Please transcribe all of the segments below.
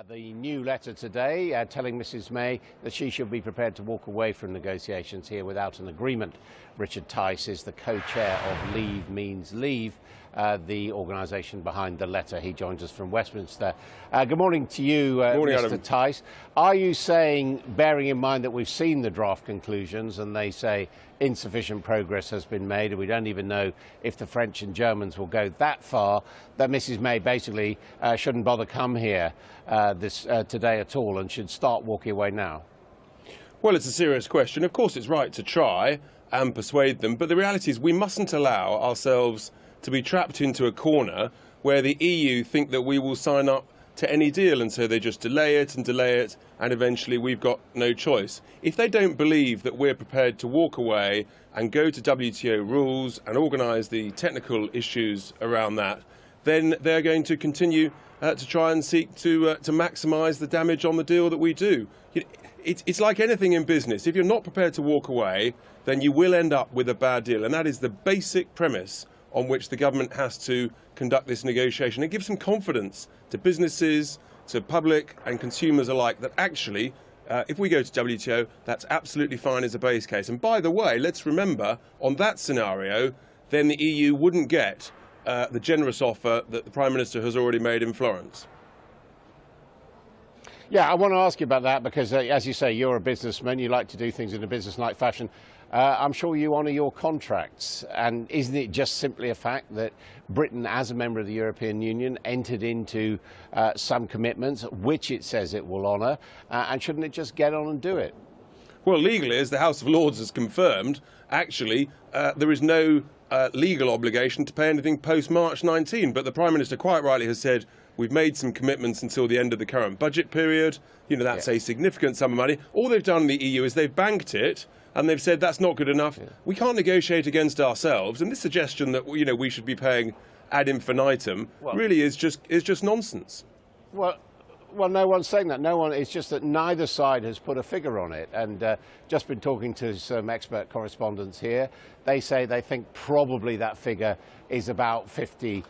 The new letter today telling Mrs May that she should be prepared to walk away from negotiations here without an agreement. Richard Tice is the co-chair of Leave Means Leave, the organisation behind the letter. He joins us from Westminster. Good morning to you, morning, Mr Adam. Tice. Are you saying, bearing in mind that we've seen the draft conclusions and they say insufficient progress has been made and we don't even know if the French and Germans will go that far, that Mrs May basically shouldn't bother come here today at all and should start walking away now? Well, it's a serious question. Of course, it's right to try and persuade them, but the reality is we mustn't allow ourselves to be trapped into a corner where the EU think that we will sign up to any deal, and so they just delay it, and eventually we've got no choice. If they don't believe that we're prepared to walk away and go to WTO rules and organise the technical issues around that, then they're going to continue to try and seek to maximise the damage on the deal that we do. It's like anything in business. If you're not prepared to walk away, then you will end up with a bad deal, and that is the basic premise on which the government has to conduct this negotiation. It gives some confidence to businesses, to public and consumers alike that actually, if we go to WTO, that's absolutely fine as a base case. And by the way, let's remember, on that scenario, then the EU wouldn't get the generous offer that the Prime Minister has already made in Florence. Yeah, I want to ask you about that because, as you say, you're a businessman, you like to do things in a business-like fashion. I'm sure you honour your contracts, and isn't it just simply a fact that Britain, as a member of the European Union, entered into some commitments which it says it will honour, and shouldn't it just get on and do it? Well, legally, as the House of Lords has confirmed, actually, there is no legal obligation to pay anything post-March 19, but the Prime Minister quite rightly has said we've made some commitments until the end of the current budget period. You know, that's a significant sum of money. All they've done in the EU is they've banked it, and they've said that's not good enough. We can't negotiate against ourselves, and this suggestion that we should be paying ad infinitum really is just nonsense. Well, no one's saying that. No one. It's just that neither side has put a figure on it. And just been talking to some expert correspondents here. They say they think probably that figure is about 50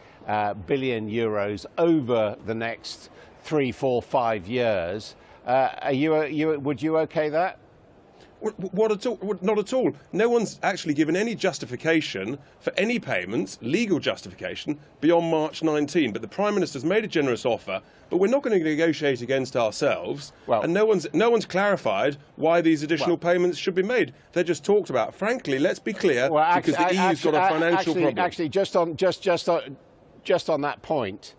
billion euros over the next 3, 4, 5 years. Would you okay that? What at all? Not at all. No one's actually given any justification for any payments, legal justification, beyond March 19. But the Prime Minister's made a generous offer, but we're not going to negotiate against ourselves. And no one's clarified why these additional payments should be made. They're just talked about. Frankly, let's be clear, because the EU's got a financial problem. Actually, just on that point,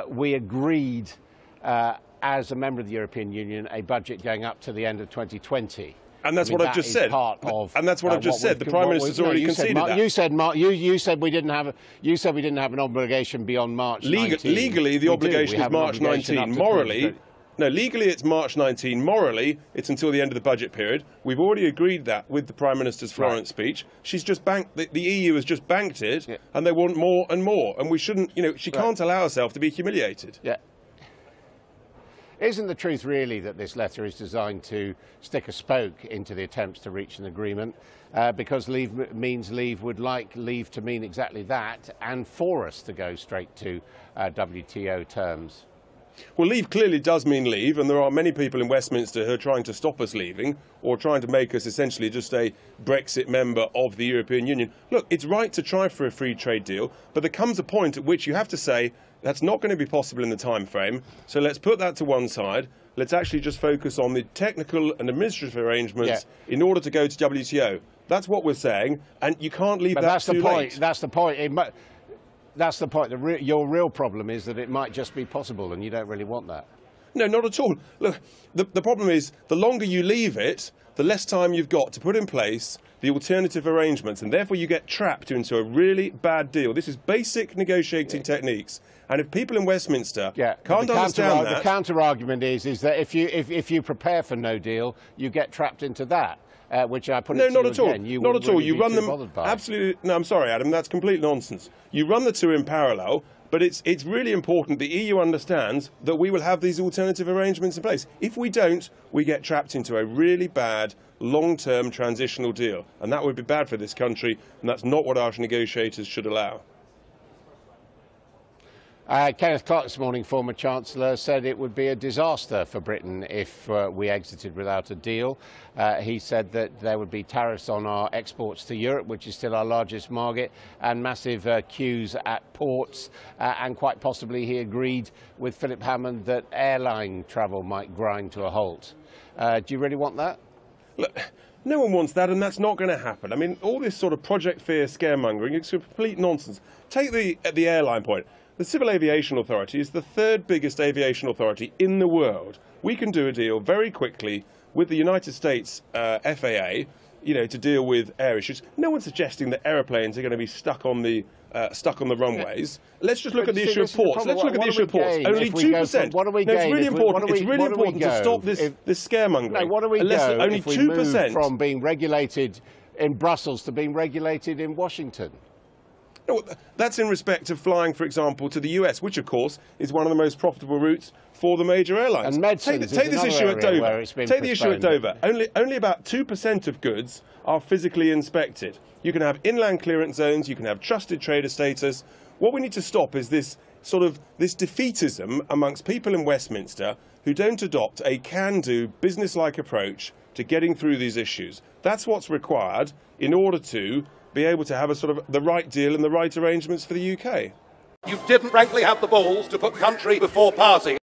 we agreed as a member of the European Union a budget going up to the end of 2020. And that's what I've just said. And that's what I've just said. The Prime Minister's already conceded that. You said we didn't have an obligation beyond March 19. Legally, the obligation is March 19. Morally, no. Legally, it's March 19. Morally, it's until the end of the budget period. We've already agreed that with the Prime Minister's Florence speech. She's just banked. The EU has just banked it, and they want more and more. And we shouldn't. She can't allow herself to be humiliated. Yeah. Isn't the truth really that this letter is designed to stick a spoke into the attempts to reach an agreement? Because Leave Means Leave would like leave to mean exactly that, and for us to go straight to WTO terms. Well, leave clearly does mean leave, and there are many people in Westminster who are trying to stop us leaving, or trying to make us essentially just a Brexit member of the European Union. Look, it's right to try for a free trade deal, but there comes a point at which you have to say that's not going to be possible in the time frame, so let's put that to one side. Let's actually just focus on the technical and administrative arrangements in order to go to WTO. That's what we're saying, and you can't leave that too late. That's the point. That's the point. Your real problem is that it might just be possible, and you don't really want that. No, not at all. Look, the problem is the longer you leave it, the less time you've got to put in place the alternative arrangements, and therefore you get trapped into a really bad deal. This is basic negotiating techniques, and if people in Westminster can't understand that... The counter-argument is that if you prepare for no deal, you get trapped into that. Which I put it to you again. Not at all. You run them absolutely. No, I'm sorry, Adam. That's complete nonsense. You run the two in parallel, but it's really important the EU understands that we will have these alternative arrangements in place. If we don't, we get trapped into a really bad long-term transitional deal, and that would be bad for this country, and that's not what our negotiators should allow. Kenneth Clarke this morning, former Chancellor, said it would be a disaster for Britain if we exited without a deal. He said that there would be tariffs on our exports to Europe, which is still our largest market, and massive queues at ports, and quite possibly he agreed with Philip Hammond that airline travel might grind to a halt. Do you really want that? Look, no one wants that, and that's not going to happen. I mean, all this sort of Project Fear scaremongering is complete nonsense. Take the airline point. The Civil Aviation Authority is the third biggest aviation authority in the world. We can do a deal very quickly with the United States FAA, you know, to deal with air issues. No one's suggesting that airplanes are going to be stuck on the runways. Let's just look at the issue of ports. Let's look at the issue of ports. Only 2%. What do we gain? It's really important. It's really important to stop this scaremongering. No, what do we Unless go only if we 2% move from being regulated in Brussels to being regulated in Washington? No, that's in respect of flying, for example, to the US, which, of course, is one of the most profitable routes for the major airlines. And medicines take this issue at Dover. Take the issue at Dover. Only about 2% of goods are physically inspected. You can have inland clearance zones. You can have trusted trader status. What we need to stop is this defeatism amongst people in Westminster who don't adopt a can-do, business-like approach to getting through these issues. That's what's required in order to be able to have a sort of the right deal and the right arrangements for the UK. You didn't frankly have the balls to put country before party.